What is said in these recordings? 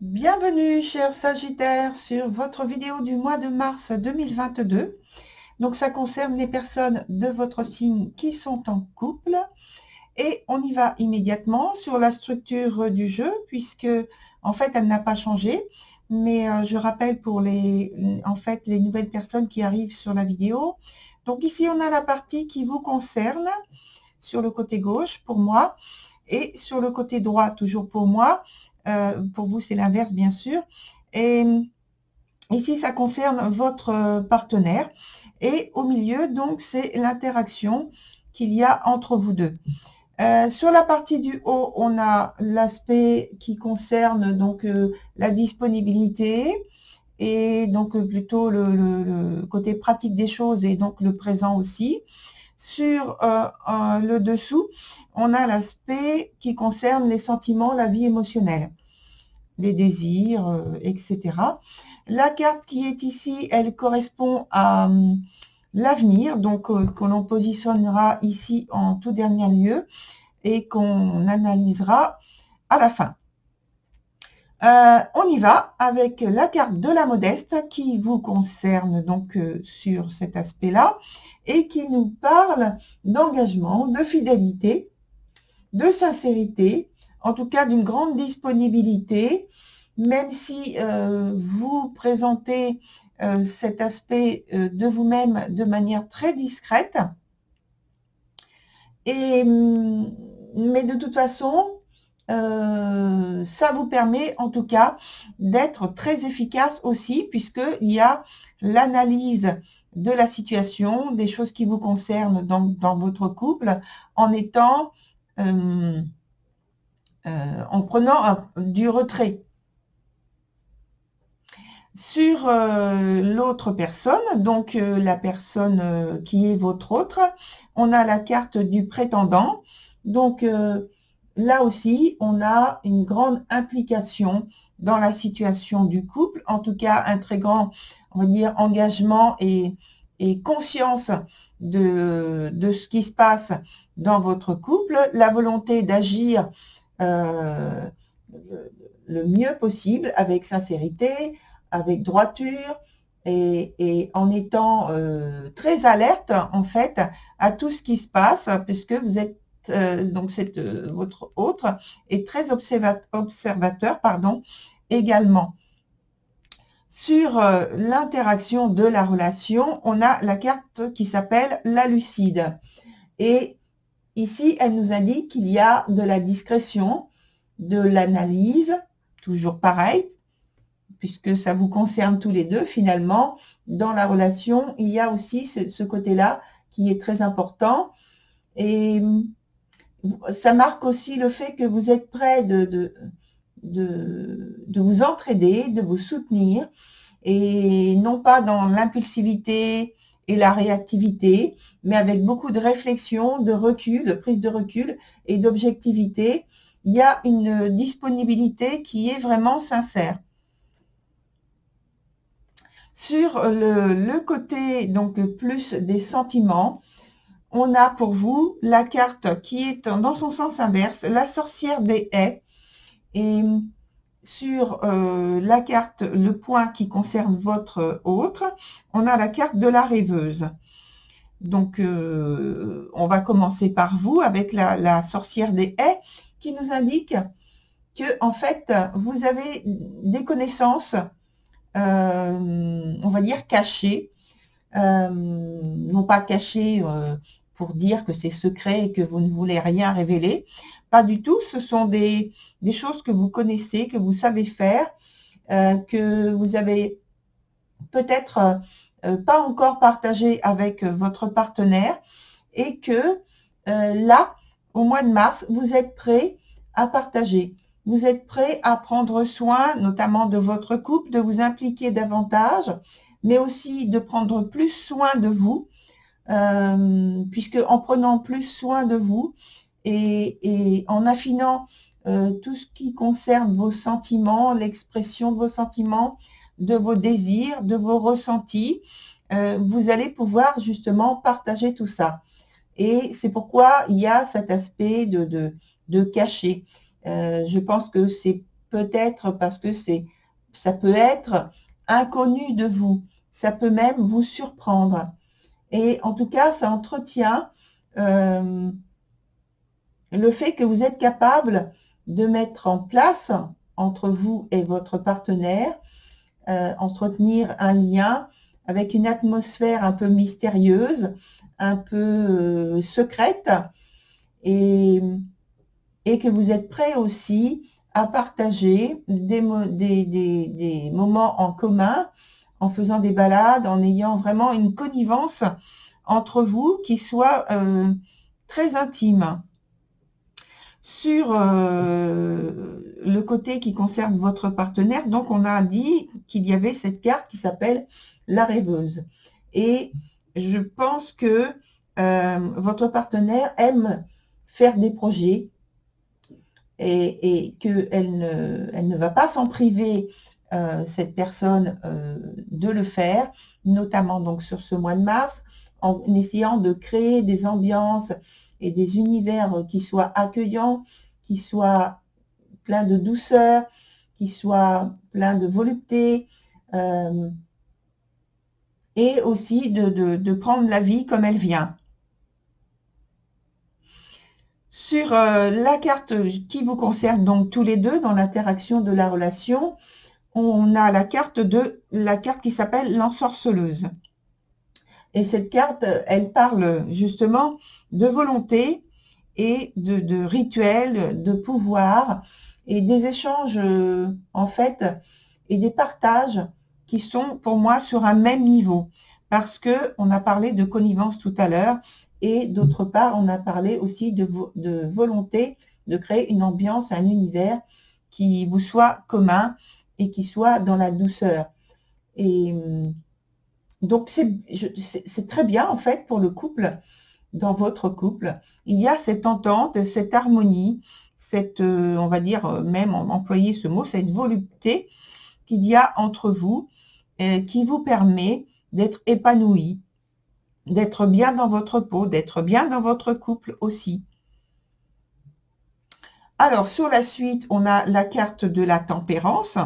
Bienvenue, chers Sagittaires, sur votre vidéo du mois de mars 2022. Donc, ça concerne les personnes de votre signe qui sont en couple. Et on y va immédiatement sur la structure du jeu, puisque, en fait, elle n'a pas changé. Mais je rappelle pour les nouvelles personnes qui arrivent sur la vidéo. Donc, ici, on a la partie qui vous concerne, sur le côté gauche, pour moi, et sur le côté droit, toujours pour moi. Pour vous, c'est l'inverse, bien sûr. Et ici, ça concerne votre partenaire. Et au milieu, donc, c'est l'interaction qu'il y a entre vous deux. Sur la partie du haut, on a l'aspect qui concerne donc la disponibilité et donc plutôt le côté pratique des choses et donc le présent aussi. Sur le dessous, on a l'aspect qui concerne les sentiments, la vie émotionnelle, les désirs, etc. La carte qui est ici, elle correspond à l'avenir, donc que l'on positionnera ici en tout dernier lieu et qu'on analysera à la fin. On y va avec la carte de la modeste qui vous concerne donc sur cet aspect-là et qui nous parle d'engagement, de fidélité, de sincérité, en tout cas d'une grande disponibilité, même si vous présentez cet aspect de vous-même de manière très discrète. Mais de toute façon, ça vous permet en tout cas d'être très efficace aussi, puisqu'il y a l'analyse de la situation, des choses qui vous concernent dans votre couple, en étant en prenant du retrait. Sur l'autre personne, donc la personne qui est votre autre, on a la carte du prétendant. Donc là aussi, on a une grande implication dans la situation du couple, en tout cas un très grand, on va dire, engagement et conscience de ce qui se passe dans votre couple, la volonté d'agir le mieux possible, avec sincérité, avec droiture et en étant très alerte en fait à tout ce qui se passe, puisque vous êtes donc votre autre est très observateur également. Sur l'interaction de la relation, on a la carte qui s'appelle la lucide. Et ici, elle nous indique qu'il y a de la discrétion, de l'analyse, toujours pareil, puisque ça vous concerne tous les deux finalement. Dans la relation, il y a aussi ce côté-là qui est très important. Et ça marque aussi le fait que vous êtes prêt de vous entraider, de vous soutenir, et non pas dans l'impulsivité et la réactivité, mais avec beaucoup de réflexion, de recul, de prise de recul et d'objectivité. Il y a une disponibilité qui est vraiment sincère. Sur le côté donc plus des sentiments, on a pour vous la carte qui est dans son sens inverse, la sorcière des haies. Et sur la carte, le point qui concerne votre autre, on a la carte de la rêveuse. Donc, on va commencer par vous avec la sorcière des haies qui nous indique que, en fait, vous avez des connaissances, on va dire cachées, non pas cachées pour dire que c'est secret et que vous ne voulez rien révéler. Pas du tout, ce sont des choses que vous connaissez, que vous savez faire, que vous avez peut-être pas encore partagé avec votre partenaire et que là, au mois de mars, vous êtes prêt à partager. Vous êtes prêt à prendre soin, notamment de votre couple, de vous impliquer davantage, mais aussi de prendre plus soin de vous, puisque en prenant plus soin de vous et en affinant tout ce qui concerne vos sentiments, l'expression de vos sentiments, de vos désirs, de vos ressentis, vous allez pouvoir justement partager tout ça. Et c'est pourquoi il y a cet aspect de cacher. Je pense que c'est peut-être parce que ça peut être inconnu de vous. Ça peut même vous surprendre. Et en tout cas, ça entretient le fait que vous êtes capable de mettre en place entre vous et votre partenaire, entretenir un lien avec une atmosphère un peu mystérieuse, un peu secrète, et que vous êtes prêt aussi à partager des moments en commun, en faisant des balades, en ayant vraiment une connivence entre vous qui soit très intime. Sur le côté qui concerne votre partenaire, donc on a dit qu'il y avait cette carte qui s'appelle la rêveuse. Et je pense que votre partenaire aime faire des projets et qu'elle ne va pas s'en priver, cette personne, de le faire, notamment donc sur ce mois de mars, en essayant de créer des ambiances et des univers qui soient accueillants, qui soient pleins de douceur, qui soient pleins de volupté, et aussi de prendre la vie comme elle vient. Sur la carte qui vous concerne donc tous les deux dans l'interaction de la relation, on a la carte qui s'appelle l'ensorceleuse. Et cette carte, elle parle justement de volonté et de rituels, de pouvoir et des échanges en fait et des partages qui sont pour moi sur un même niveau. Parce que on a parlé de connivence tout à l'heure et d'autre part, on a parlé aussi de volonté de créer une ambiance, un univers qui vous soit commun et qui soit dans la douceur. Et donc, c'est très bien, en fait, pour le couple, dans votre couple. Il y a cette entente, cette harmonie, cette, on va dire, même employer ce mot, cette volupté qu'il y a entre vous, qui vous permet d'être épanoui, d'être bien dans votre peau, d'être bien dans votre couple aussi. Alors, sur la suite, on a la carte de la tempérance.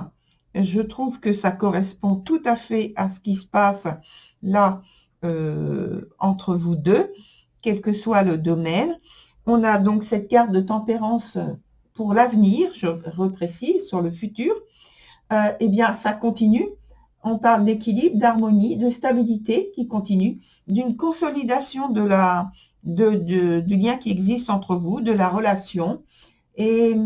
Je trouve que ça correspond tout à fait à ce qui se passe là entre vous deux, quel que soit le domaine. On a donc cette carte de tempérance pour l'avenir, je reprécise, sur le futur. Eh bien, ça continue. On parle d'équilibre, d'harmonie, de stabilité qui continue, d'une consolidation du lien qui existe entre vous, de la relation. Et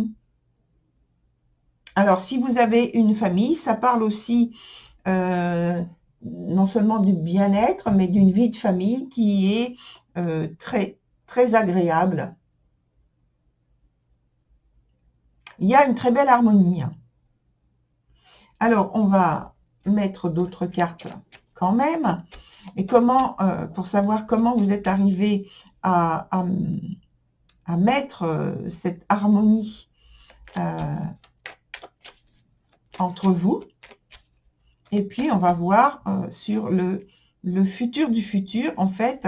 alors, si vous avez une famille, ça parle aussi non seulement du bien-être, mais d'une vie de famille qui est très, très agréable. Il y a une très belle harmonie. Alors, on va mettre d'autres cartes quand même. Et comment, pour savoir comment vous êtes arrivé à mettre cette harmonie entre vous. Et puis, on va voir sur le futur du futur. En fait,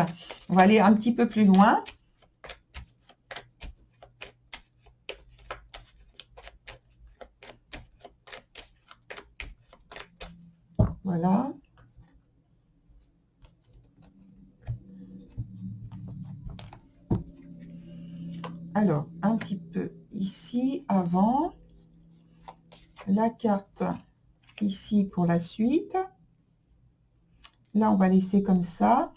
on va aller un petit peu plus loin. Voilà. Alors, un petit peu ici avant. La carte ici pour la suite. Là, on va laisser comme ça.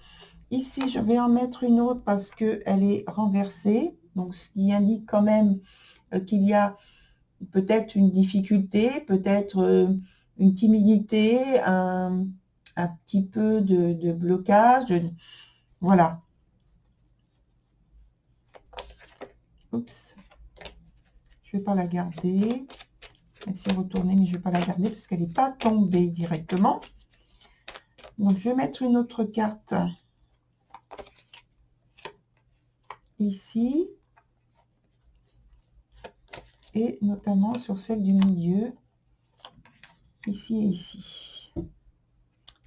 Ici, je vais en mettre une autre parce qu'elle est renversée. Donc, ce qui indique quand même qu'il y a peut-être une difficulté, peut-être une timidité, un petit peu de blocage. Voilà. Oups. Je ne vais pas la garder. Elle s'est retournée, mais je ne vais pas la garder parce qu'elle n'est pas tombée directement. Donc, je vais mettre une autre carte ici. Et notamment sur celle du milieu. Ici et ici.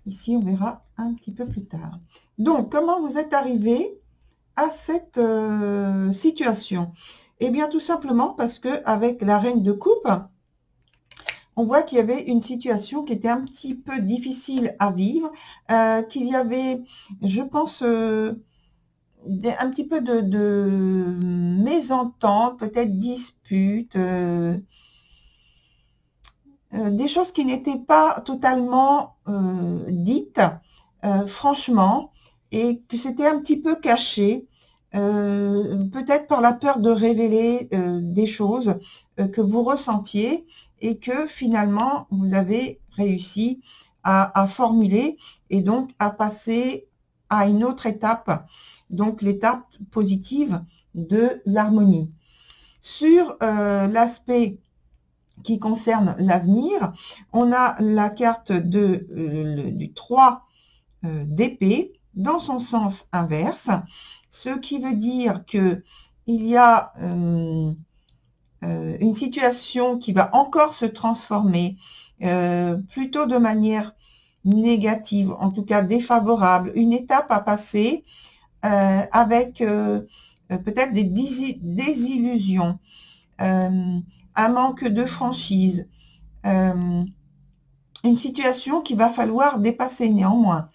Ici, on verra un petit peu plus tard. Donc, comment vous êtes arrivé à cette situation? Eh bien, tout simplement parce que avec la reine de coupe, on voit qu'il y avait une situation qui était un petit peu difficile à vivre, qu'il y avait, je pense, un petit peu de mésentente, peut-être dispute, des choses qui n'étaient pas totalement dites, franchement, et que c'était un petit peu caché, peut-être par la peur de révéler des choses que vous ressentiez et que finalement vous avez réussi à formuler et donc à passer à une autre étape, donc l'étape positive de l'harmonie. Sur l'aspect qui concerne l'avenir, on a la carte du 3 d'épée dans son sens inverse, ce qui veut dire que il y a une situation qui va encore se transformer, plutôt de manière négative, en tout cas défavorable, une étape à passer avec peut-être des désillusions, un manque de franchise, une situation qu'il va falloir dépasser néanmoins.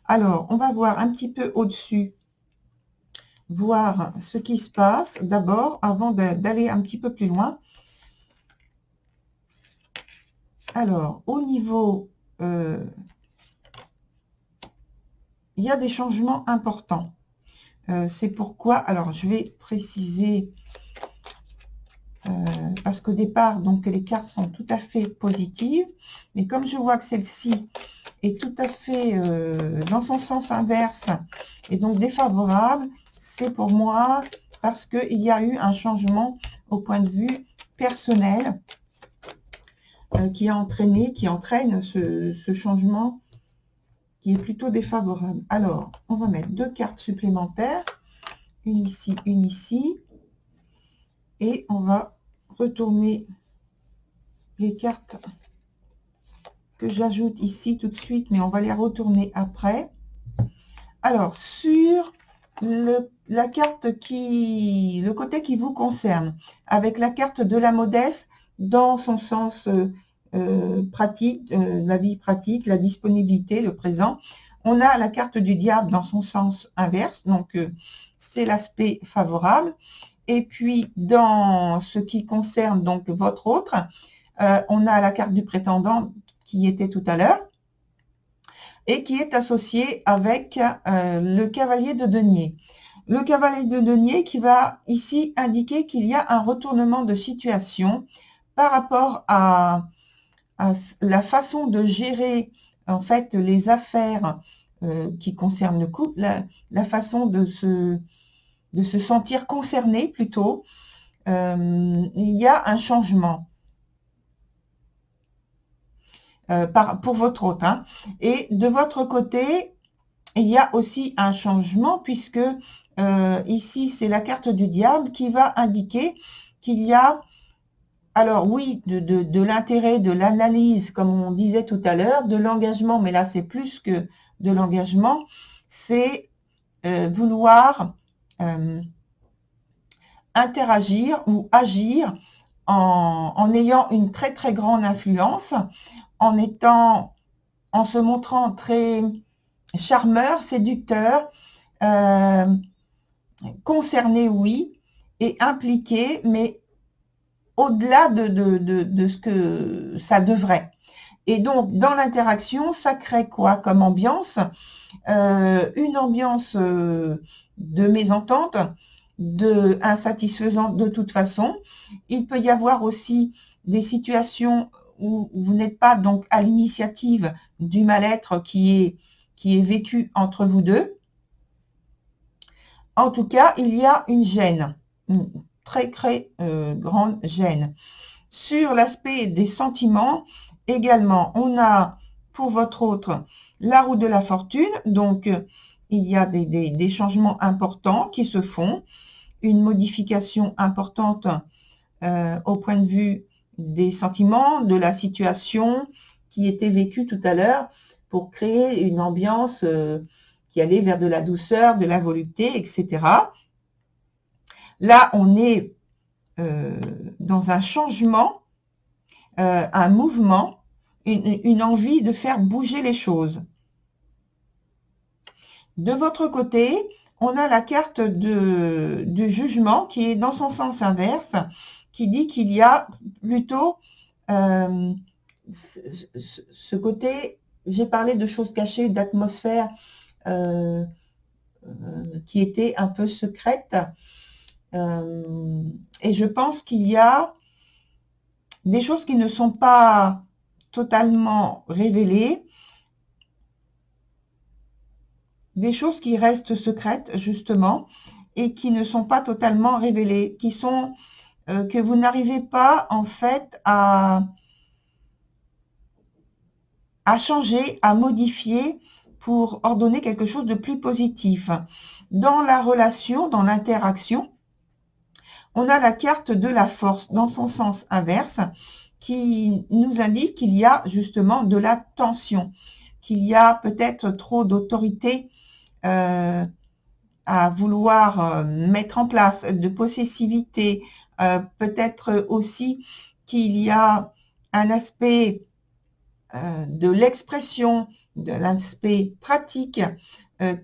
Alors, on va voir un petit peu au-dessus, voir ce qui se passe d'abord, avant d'aller un petit peu plus loin. Alors, au niveau, il y a des changements importants. C'est pourquoi, alors je vais préciser, parce qu'au départ, donc les cartes sont tout à fait positives, mais comme je vois que celle-ci est tout à fait dans son sens inverse et donc défavorable, c'est pour moi parce qu'il y a eu un changement au point de vue personnel qui entraîne ce changement qui est plutôt défavorable. Alors, on va mettre 2 cartes supplémentaires, une ici, et on va retourner les cartes que j'ajoute ici tout de suite, mais on va les retourner après. Alors, sur la carte le côté qui vous concerne, avec la carte de la modeste dans son sens pratique, la vie pratique, la disponibilité, le présent, on a la carte du diable dans son sens inverse, donc c'est l'aspect favorable. Et puis, dans ce qui concerne donc votre autre, on a la carte du prétendant qui était tout à l'heure et qui est associée avec le cavalier de denier. Le cavalier de denier qui va ici indiquer qu'il y a un retournement de situation par rapport à la façon de gérer en fait les affaires qui concernent le couple, la façon de se sentir concerné plutôt. Il y a un changement pour votre hôte. Hein. Et de votre côté, il y a aussi un changement puisque ici, c'est la carte du diable qui va indiquer qu'il y a, alors oui, de l'intérêt, de l'analyse, comme on disait tout à l'heure, de l'engagement, mais là, c'est plus que de l'engagement, c'est vouloir interagir ou agir en ayant une très très grande influence, en se montrant très charmeur, séducteur, concerné, oui, et impliqué, mais au-delà de ce que ça devrait. Et donc, dans l'interaction, ça crée quoi comme ambiance? Une ambiance de mésentente, insatisfaisante de toute façon. Il peut y avoir aussi des situations où vous n'êtes pas donc à l'initiative du mal-être qui est vécu entre vous deux. En tout cas, il y a une gêne, une très très grande gêne. Sur l'aspect des sentiments, également, on a pour votre autre la roue de la fortune, donc il y a des changements importants qui se font, une modification importante au point de vue des sentiments, de la situation qui était vécue tout à l'heure pour créer une ambiance qui allait vers de la douceur, de la volupté, etc. Là, on est dans un changement un mouvement, une envie de faire bouger les choses. De votre côté, on a la carte du jugement qui est dans son sens inverse, qui dit qu'il y a plutôt ce côté, j'ai parlé de choses cachées, d'atmosphère qui était un peu secrète. Et je pense qu'il y a des choses qui ne sont pas totalement révélées, des choses qui restent secrètes, justement, et qui ne sont pas totalement révélées, qui sont que vous n'arrivez pas, en fait, à changer, à modifier pour ordonner quelque chose de plus positif. Dans la relation, dans l'interaction, on a la carte de la force dans son sens inverse qui nous indique qu'il y a justement de la tension, qu'il y a peut-être trop d'autorité à vouloir mettre en place, de possessivité, peut-être aussi qu'il y a un aspect de l'expression, de l'aspect pratique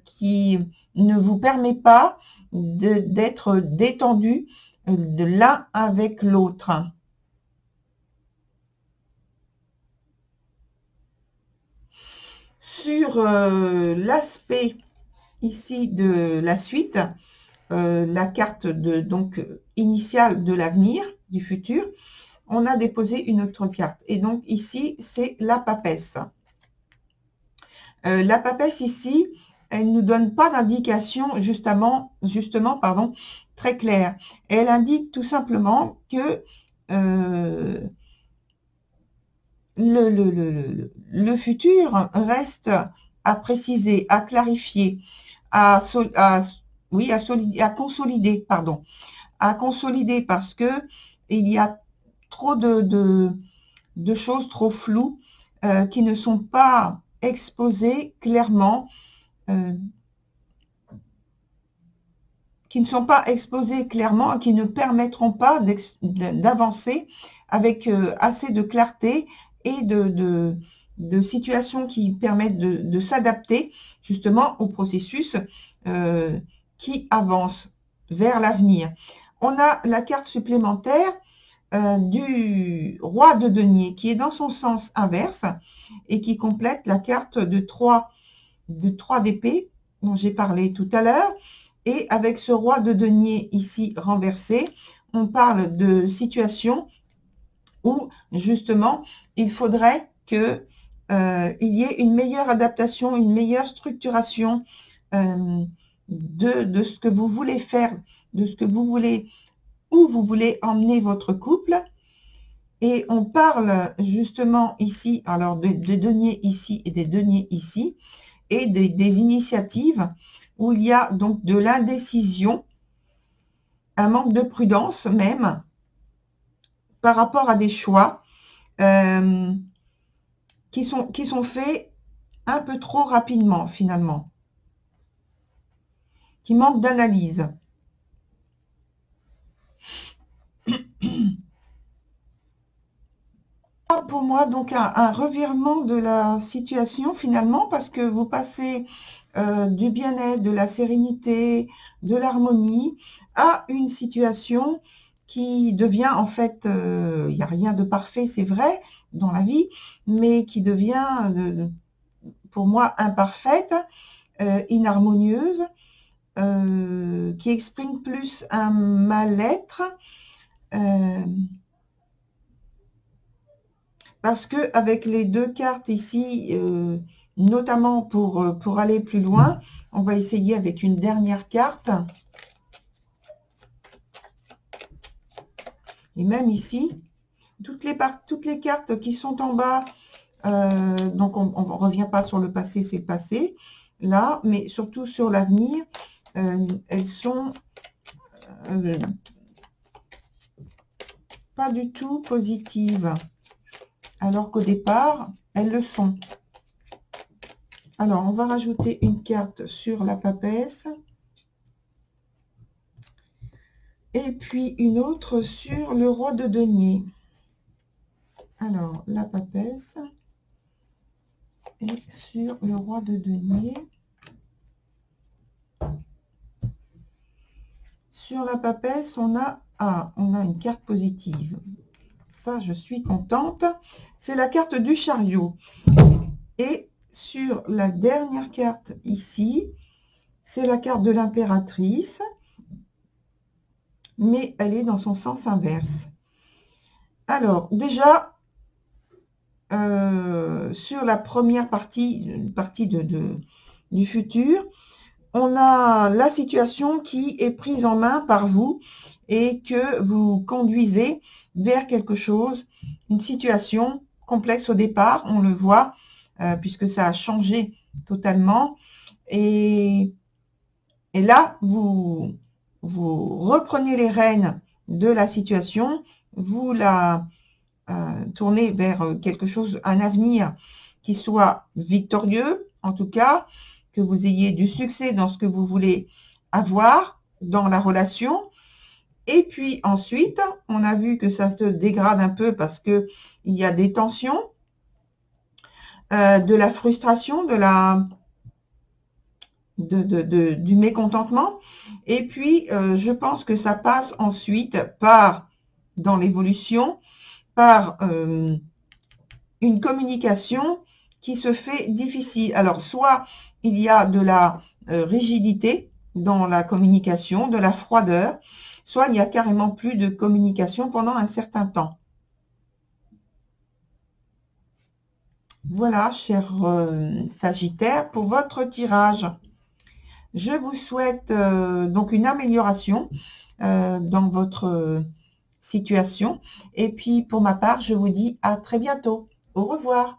qui ne vous permet pas d'être détendu de l'un avec l'autre. Sur l'aspect ici de la suite, la carte donc initiale de l'avenir, du futur, on a déposé une autre carte. Et donc ici, c'est la papesse. La papesse ici, elle ne nous donne pas d'indication justement, pardon, très claire. Elle indique tout simplement que le futur reste à préciser, à clarifier, oui, à consolider, pardon, à consolider parce que il y a trop de choses trop floues qui ne sont pas exposées clairement, qui ne permettront pas d'avancer avec assez de clarté et de situations qui permettent de s'adapter justement au processus qui avance vers l'avenir. On a la carte supplémentaire du roi de denier qui est dans son sens inverse et qui complète la carte de 3 d'épée dont j'ai parlé tout à l'heure. Et avec ce roi de denier ici renversé, on parle de situation où justement il faudrait que il y ait une meilleure adaptation, une meilleure structuration de ce que vous voulez faire, de ce que vous voulez, où vous voulez emmener votre couple. Et on parle justement ici, alors des deniers ici et des deniers ici, et des initiatives où il y a donc de l'indécision, un manque de prudence même, par rapport à des choix qui sont faits un peu trop rapidement finalement, qui manquent d'analyse. Pour moi, donc un revirement de la situation finalement, parce que vous passez du bien-être, de la sérénité, de l'harmonie, à une situation qui devient en fait, il n'y a rien de parfait, c'est vrai, dans la vie, mais qui devient, pour moi, imparfaite, inharmonieuse, qui exprime plus un mal-être, parce que avec les deux cartes ici, notamment pour aller plus loin, on va essayer avec une dernière carte. Et même ici, toutes les cartes qui sont en bas, donc on ne revient pas sur le passé, c'est le passé, là, mais surtout sur l'avenir, elles sont pas du tout positives, alors qu'au départ, elles le sont. Alors, on va rajouter une carte sur la papesse. Et puis une autre sur le roi de denier. Alors, la papesse est sur le roi de denier. Sur la papesse, on a une carte positive. Ça, je suis contente. C'est la carte du chariot. Et sur la dernière carte ici, c'est la carte de l'impératrice, mais elle est dans son sens inverse. Alors, déjà, sur la première partie du futur, on a la situation qui est prise en main par vous et que vous conduisez vers quelque chose, une situation complexe au départ, on le voit, puisque ça a changé totalement. Et là, vous reprenez les rênes de la situation, vous la tournez vers quelque chose, un avenir qui soit victorieux, en tout cas, que vous ayez du succès dans ce que vous voulez avoir dans la relation. Et puis ensuite, on a vu que ça se dégrade un peu parce que il y a des tensions, de la frustration, du mécontentement. Et puis, je pense que ça passe ensuite par, dans l'évolution, par une communication qui se fait difficile. Alors, soit il y a de la rigidité dans la communication, de la froideur, soit il n'y a carrément plus de communication pendant un certain temps. Voilà, cher Sagittaire, pour votre tirage. Je vous souhaite donc une amélioration dans votre situation. Et puis, pour ma part, je vous dis à très bientôt. Au revoir.